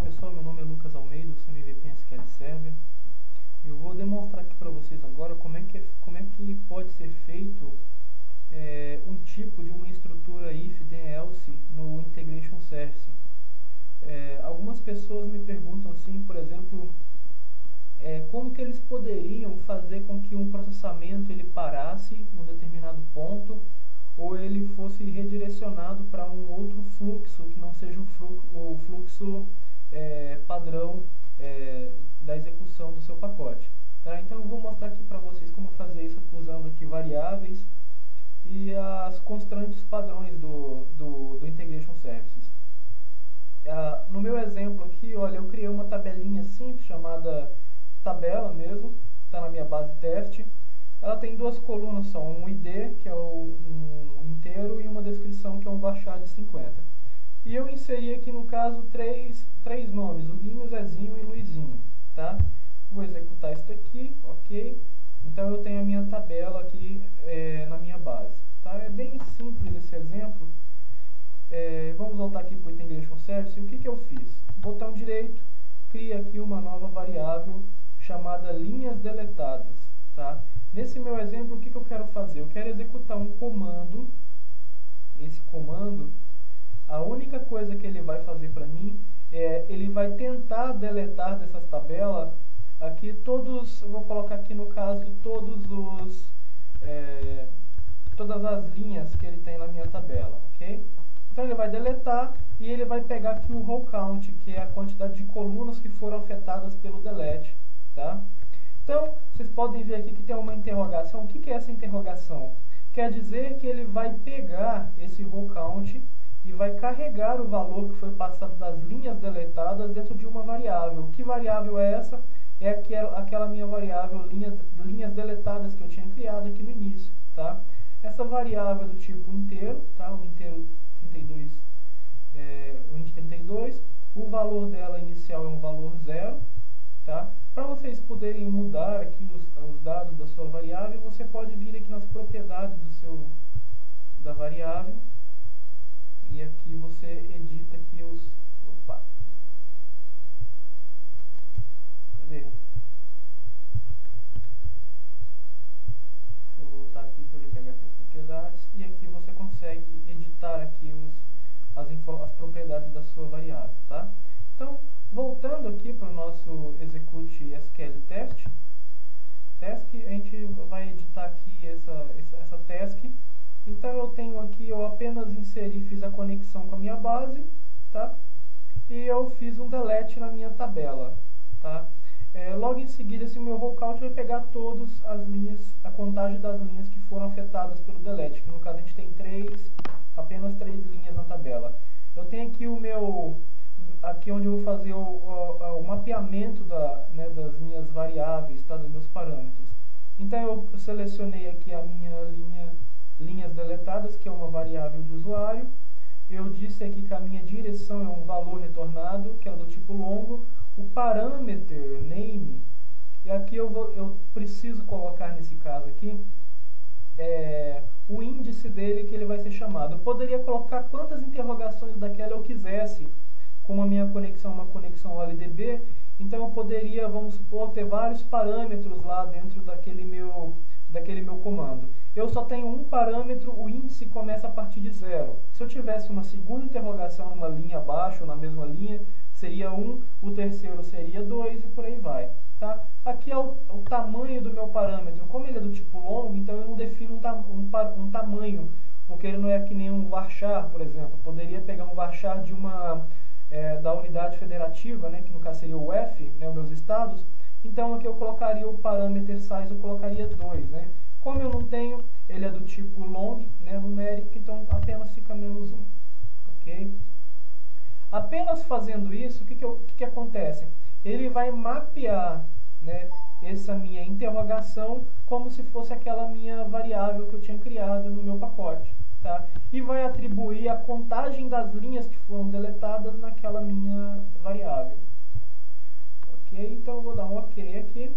pessoal, meu nome é Lucas Almeida, sou MVP em SQL Server. Eu vou demonstrar aqui para vocês agora como é que pode ser feito um tipo de uma estrutura if then else no Integration Service. Algumas pessoas me perguntam assim, por exemplo, como que eles poderiam fazer com que um processamento ele parasse em um determinado ponto ou ele fosse redirecionado para um outro fluxo que não seja o fluxo padrão da execução do seu pacote. Tá? Então eu vou mostrar aqui para vocês como fazer isso usando aqui variáveis e as constantes padrões do Integration Services. No meu exemplo aqui, olha, eu criei uma tabelinha simples chamada tabela mesmo, está na minha base teste. Ela tem duas colunas só, um ID, que é um inteiro, e uma descrição, que é um varchar de 50. E eu inseri aqui, no caso, três nomes, o Guinho, Zezinho e Luizinho. Tá? Vou executar isso daqui, ok. Então eu tenho a minha tabela aqui na minha base. Tá? É bem simples esse exemplo. Vamos voltar aqui para o Integration Service. E o que eu fiz? Botão direito, cria aqui uma nova variável chamada linhas deletadas. Tá? Nesse meu exemplo, o que eu quero fazer? Eu quero executar um comando. Esse comando, a única coisa que ele vai fazer para mim ele vai tentar deletar dessas tabelas aqui todos, eu vou colocar aqui no caso todas as linhas que ele tem na minha tabela, ok? Então ele vai deletar e ele vai pegar aqui o row count, que é a quantidade de colunas que foram afetadas pelo delete, tá? Então, vocês podem ver aqui que tem uma interrogação. O que é essa interrogação? Quer dizer que ele vai pegar esse row count e vai carregar o valor que foi passado das linhas deletadas dentro de uma variável. Que variável é essa? É aquela minha variável linhas deletadas que eu tinha criado aqui no início. Tá? Essa variável é do tipo inteiro, tá? O inteiro 32, o int 32. O valor dela inicial é um valor 0. Tá? Para vocês poderem mudar aqui os dados da sua variável, você pode vir aqui nas propriedades da variável e aqui você edita aqui opa! Cadê? Deixa eu voltar aqui para ele pegar aqui as propriedades e aqui você consegue editar aqui as propriedades da sua variável, tá? Então, voltando aqui para o nosso execute SQL task, a gente vai editar aqui essa task. Então eu tenho aqui, eu apenas inseri, fiz a conexão com a minha base, tá? E eu fiz um delete na minha tabela, tá? Logo em seguida, esse meu row count vai pegar todas as linhas, a contagem das linhas que foram afetadas pelo delete, que no caso a gente tem apenas 3 linhas na tabela. Eu tenho aqui aqui onde eu vou fazer o mapeamento das minhas variáveis, tá? Dos meus parâmetros. Então eu selecionei aqui a minha linhas deletadas, que é uma variável de usuário. Eu disse aqui que a minha direção é um valor retornado, que é do tipo longo. O parâmetro name, e aqui eu preciso colocar nesse caso aqui o índice dele, que ele vai ser chamado. Eu poderia colocar quantas interrogações daquela eu quisesse, como a minha conexão é uma conexão OLDB, então eu poderia, vamos supor, ter vários parâmetros lá dentro daquele meu comando. Eu só tenho um parâmetro, o índice começa a partir de 0. Se eu tivesse uma segunda interrogação numa linha abaixo, ou na mesma linha, seria 1, o terceiro seria 2 e por aí vai. Tá? Aqui é o tamanho do meu parâmetro. Como ele é do tipo longo, então eu não defino um tamanho, porque ele não é que nem um varchar, por exemplo. Eu poderia pegar um varchar da unidade federativa, né, que no caso seria o F, né, os meus estados. Então aqui eu colocaria o parameter size, eu colocaria 2. Né? Como eu não tenho, ele é do tipo long, né, numérico, então apenas fica -1. Ok? Apenas fazendo isso, o que acontece? Ele vai mapear, né, essa minha interrogação como se fosse aquela minha variável que eu tinha criado no meu pacote. Tá? E vai atribuir a contagem das linhas que foram deletadas naquela minha variável. Ok? Então eu vou dar um ok aqui.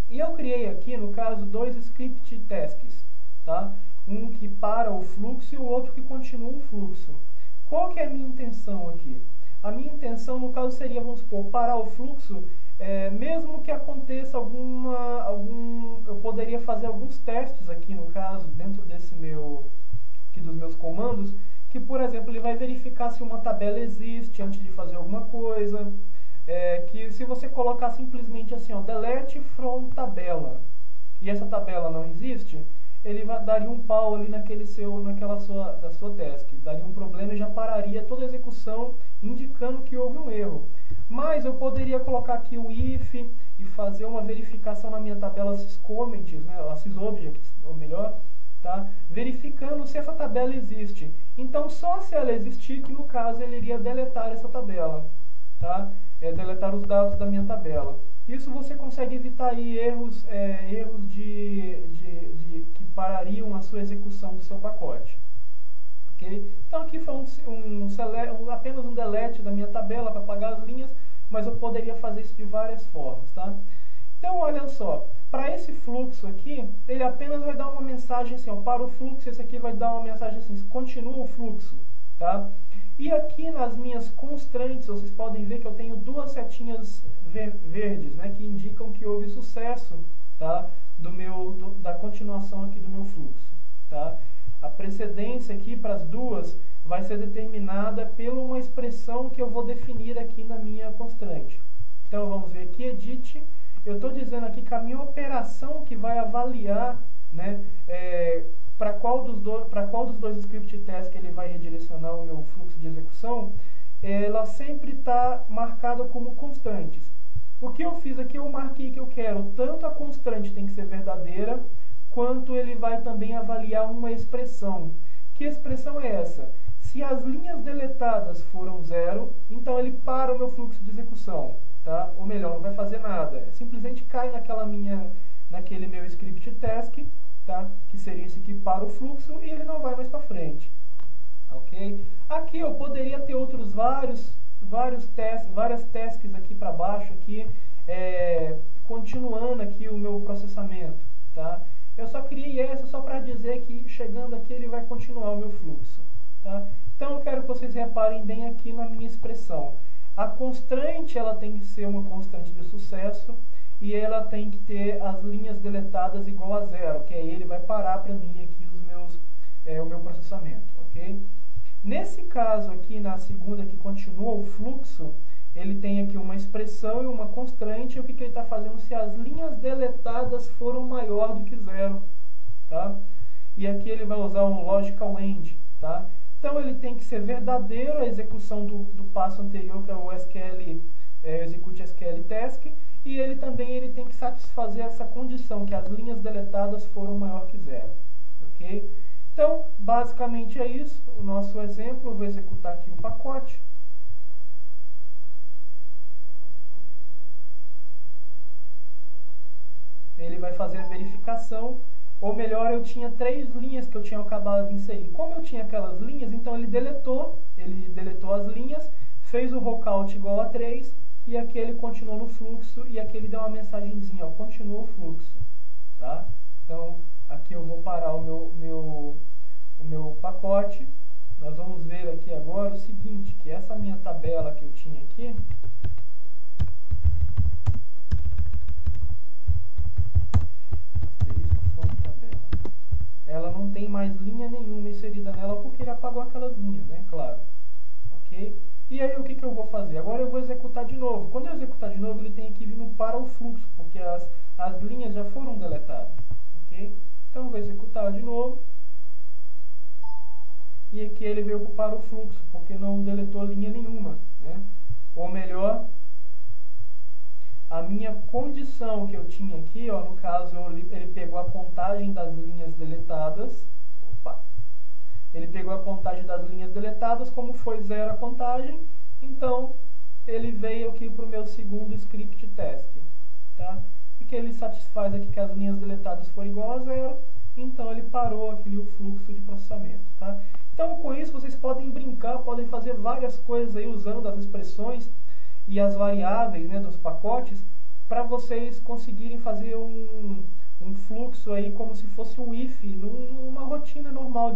E eu criei aqui, no caso, 2 script tasks. Tá? Um que para o fluxo e o outro que continua o fluxo. Qual que é a minha intenção aqui? A minha intenção, no caso, seria, vamos supor, parar o fluxo, mesmo que aconteça eu poderia fazer alguns testes aqui, no caso, dentro aqui dos meus comandos, que, por exemplo, ele vai verificar se uma tabela existe antes de fazer alguma coisa, que se você colocar simplesmente assim, ó, delete from tabela, e essa tabela não existe, ele daria um pau ali da sua task, daria um problema e já pararia toda a execução, indicando que houve um erro. Mas eu poderia colocar aqui um if e fazer uma verificação na minha tabela syscomment, né, sysobjects, ou melhor, tá, verificando se essa tabela existe. Então, só se ela existir, que no caso ele iria deletar essa tabela, tá? Deletar os dados da minha tabela. Isso você consegue evitar aí erros que parariam a sua execução do seu pacote. Okay? Então aqui foi apenas um delete da minha tabela para apagar as linhas, mas eu poderia fazer isso de várias formas. Tá? Então olha só, para esse fluxo aqui, ele apenas vai dar uma mensagem assim, ó, para o fluxo, esse aqui vai dar uma mensagem assim, continua o fluxo. Tá? E aqui nas minhas constraints, vocês podem ver que eu tenho duas setinhas verdes, né, que indicam que houve sucesso, tá, da continuação aqui do meu fluxo. Tá? A precedência aqui para as duas vai ser determinada por uma expressão que eu vou definir aqui na minha constraint. Então vamos ver aqui, edit, eu estou dizendo aqui que a minha operação que vai avaliar, né, para qual dos dois script tests que ele vai redirecionar o meu fluxo de execução, ela sempre está marcada como constantes. O que eu fiz aqui, eu marquei que eu quero tanto a constante tem que ser verdadeira, quanto ele vai também avaliar uma expressão. Que expressão é essa? Se as linhas deletadas foram 0, então ele para o meu fluxo de execução. Tá? Ou melhor, não vai fazer nada. Simplesmente cai naquele meu script task, tá? Que seria esse aqui para o fluxo, e ele não vai mais para frente. Ok? Aqui eu poderia ter várias tasks aqui para baixo, aqui, continuando aqui o meu processamento. Tá? Eu só criei essa só para dizer que chegando aqui ele vai continuar o meu fluxo. Tá? Então eu quero que vocês reparem bem aqui na minha expressão. A constraint ela tem que ser uma constante de sucesso, e ela tem que ter as linhas deletadas igual a 0, que aí ele vai parar para mim aqui o meu processamento. Okay? Nesse caso aqui, na segunda que continua o fluxo, ele tem aqui uma expressão e uma constraint, e o que ele está fazendo se as linhas deletadas foram maior do que 0. Tá? E aqui ele vai usar um logical end. Tá? Então ele tem que ser verdadeiro a execução do passo anterior, que é o SQL, execute SQL task, e ele tem que satisfazer essa condição, que as linhas deletadas foram maior que 0. Ok? Então, basicamente é isso, o nosso exemplo. Eu vou executar aqui o pacote. Ele vai fazer a verificação, ou melhor, eu tinha 3 linhas que eu tinha acabado de inserir. Como eu tinha aquelas linhas, então ele deletou as linhas, fez o rollout igual a 3, e aqui ele continuou no fluxo, e aqui ele deu uma mensagenzinha, ó, continuou o fluxo. Tá? Então, aqui eu vou parar o meu pacote. Nós vamos ver aqui agora o seguinte, que essa minha tabela que eu tinha aqui, ela não tem mais linha nenhuma inserida nela, porque ele apagou aquelas linhas, né? Claro. Ok? E aí o que eu vou fazer? Agora eu vou executar de novo. Quando eu executar de novo, ele tem que vir para o fluxo, porque as linhas já foram deletadas. Ok? Então eu vou executar de novo. E aqui ele veio para o fluxo, porque não deletou linha nenhuma. Né? Ou melhor, a minha condição que eu tinha aqui, ó, no caso, ele pegou a contagem das linhas deletadas. Opa! Ele pegou a contagem das linhas deletadas, como foi 0 a contagem, então ele veio aqui para o meu segundo script task. Tá? E que ele satisfaz aqui que as linhas deletadas foram igual a 0, então ele parou aqui o fluxo de processamento. Tá? Então com isso vocês podem brincar, podem fazer várias coisas aí usando as expressões e as variáveis, né, dos pacotes, para vocês conseguirem fazer um fluxo aí como se fosse um if, numa rotina normal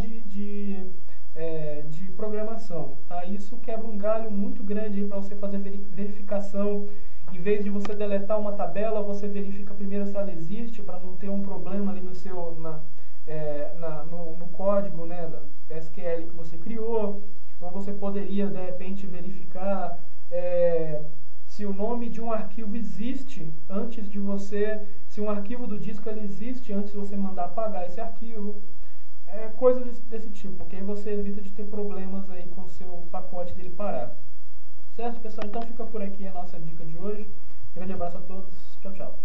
de programação, tá? Isso quebra um galho muito grande para você fazer verificação. Em vez de você deletar uma tabela, você verifica primeiro se ela existe, para não ter um problema ali no seu no código, né, SQL que você criou. Ou você poderia de repente verificar se o nome de um arquivo existe antes de você, se um arquivo do disco ele existe antes de você mandar apagar esse arquivo. Coisas desse tipo, porque aí você evita de ter problemas aí com o seu pacote dele parar. Certo, pessoal? Então fica por aqui a nossa dica de hoje. Grande abraço a todos. Tchau, tchau.